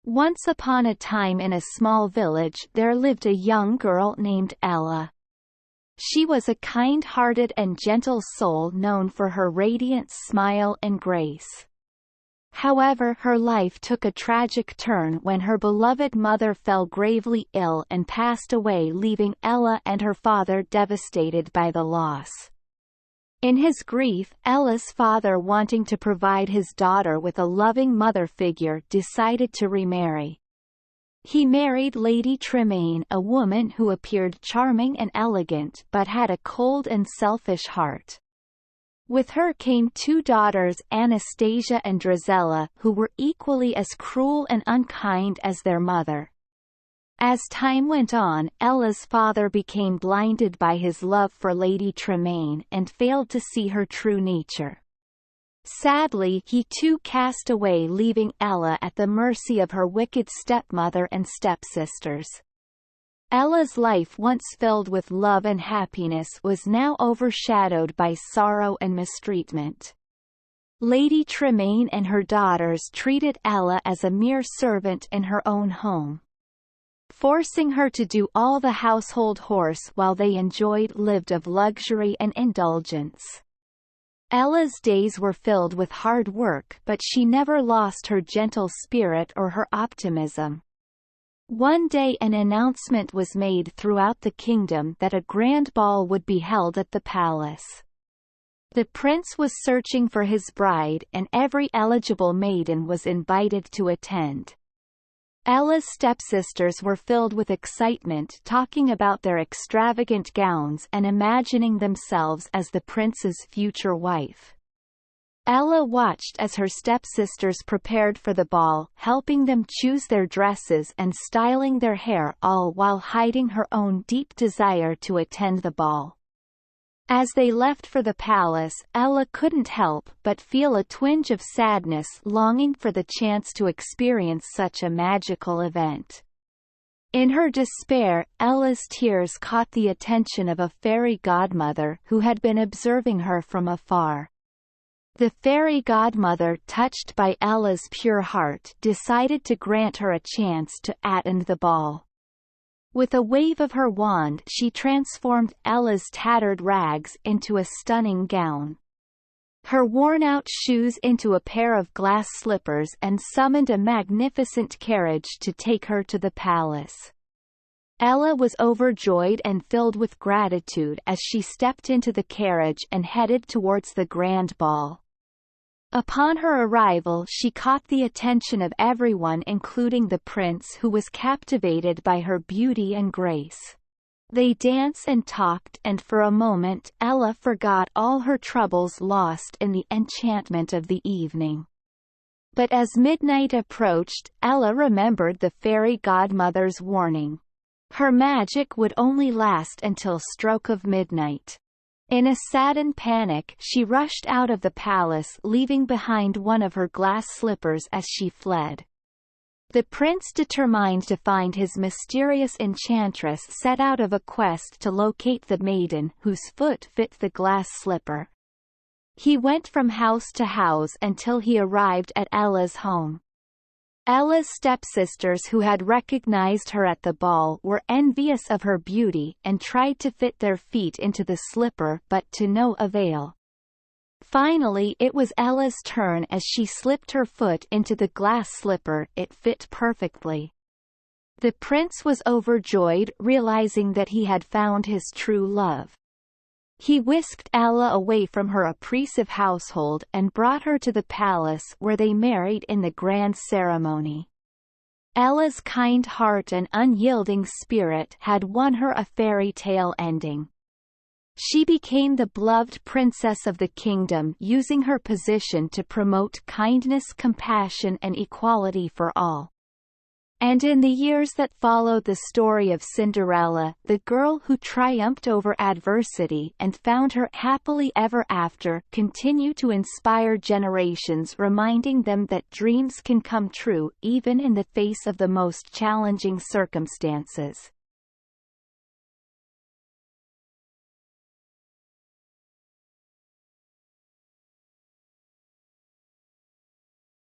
Once upon a time in a small village there lived a young girl named Ella. She was a kind-hearted and gentle soul known for her radiant smile and grace. However, her life took a tragic turn when her beloved mother fell gravely ill and passed away, leaving Ella and her father devastated by the loss. In his grief, Ella's father, wanting to provide his daughter with a loving mother figure, decided to remarry. He married Lady Tremaine, a woman who appeared charming and elegant but had a cold and selfish heart. With her came two daughters, Anastasia and Drizella, who were equally as cruel and unkind as their mother. As time went on, Ella's father became blinded by his love for Lady Tremaine and failed to see her true nature. Sadly, he too cast away, leaving Ella at the mercy of her wicked stepmother and stepsisters. Ella's life, once filled with love and happiness, was now overshadowed by sorrow and mistreatment. Lady Tremaine and her daughters treated Ella as a mere servant in her own home, forcing her to do all the household chores while they lived of luxury and indulgence. Ella's days were filled with hard work, but she never lost her gentle spirit or her optimism. One day an announcement was made throughout the kingdom that a grand ball would be held at the palace. The prince was searching for his bride, and every eligible maiden was invited to attend. Ella's stepsisters were filled with excitement, talking about their extravagant gowns and imagining themselves as the prince's future wife. Ella watched as her stepsisters prepared for the ball, helping them choose their dresses and styling their hair, all while hiding her own deep desire to attend the ball. As they left for the palace, Ella couldn't help but feel a twinge of sadness, longing for the chance to experience such a magical event. In her despair, Ella's tears caught the attention of a fairy godmother who had been observing her from afar. The fairy godmother, touched by Ella's pure heart, decided to grant her a chance to attend the ball. With a wave of her wand, she transformed Ella's tattered rags into a stunning gown, her worn-out shoes into a pair of glass slippers, and summoned a magnificent carriage to take her to the palace. Ella was overjoyed and filled with gratitude as she stepped into the carriage and headed towards the grand ball. Upon her arrival, she caught the attention of everyone, including the prince, who was captivated by her beauty and grace. They danced and talked, and for a moment Ella forgot all her troubles, lost in the enchantment of the evening. But as midnight approached, Ella remembered the fairy godmother's warning. Her magic would only last until stroke of midnight. In a saddened panic, she rushed out of the palace, leaving behind one of her glass slippers as she fled. The prince, determined to find his mysterious enchantress, set out on a quest to locate the maiden whose foot fit the glass slipper. He went from house to house until he arrived at Ella's home. Ella's stepsisters, who had recognized her at the ball, were envious of her beauty and tried to fit their feet into the slipper, but to no avail. Finally, it was Ella's turn. As she slipped her foot into the glass slipper, it fit perfectly. The prince was overjoyed, realizing that he had found his true love. He whisked Ella away from her oppressive household and brought her to the palace, where they married in the grand ceremony. Ella's kind heart and unyielding spirit had won her a fairy tale ending. She became the beloved princess of the kingdom, using her position to promote kindness, compassion, and equality for all. And in the years that followed, the story of Cinderella, the girl who triumphed over adversity and found her happily ever after, continue to inspire generations, reminding them that dreams can come true even in the face of the most challenging circumstances.